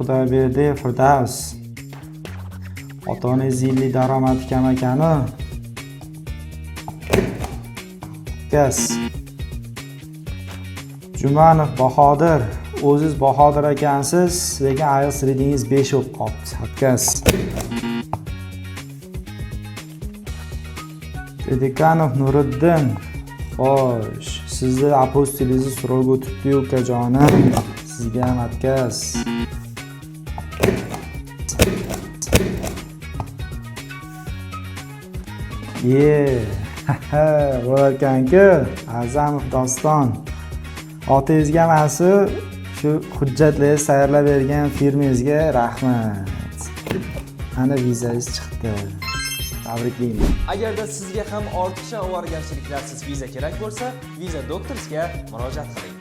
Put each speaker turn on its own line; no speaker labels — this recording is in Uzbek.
Xudoyberdi Firdavs. Ota-onangiz yillik daromadi kam ekani. Gaz. Jumanov Bahodir. O'ziz Bahodir ekansiz, lekin IELTS readingiz 5 bo'lib qolibdi. Gaz. Dedikanov Nuriddin. Xo'sh, sizni apostolingizni so'rovga o'tibdi-yu, ukajonim. Sizga ham atkaz. Bo'larkan-ku, Azamov Doston. Otangizga emas, shu hujjatlarni tayyorlab bergan firmangizga rahmat. Ana vizangiz chiqdi. Tabriklayman.
Agarda sizga ham ortiqcha ovoragarchiliklarsiz viza kerak bo'lsa, Visa Doctors'ga murojaat qiling.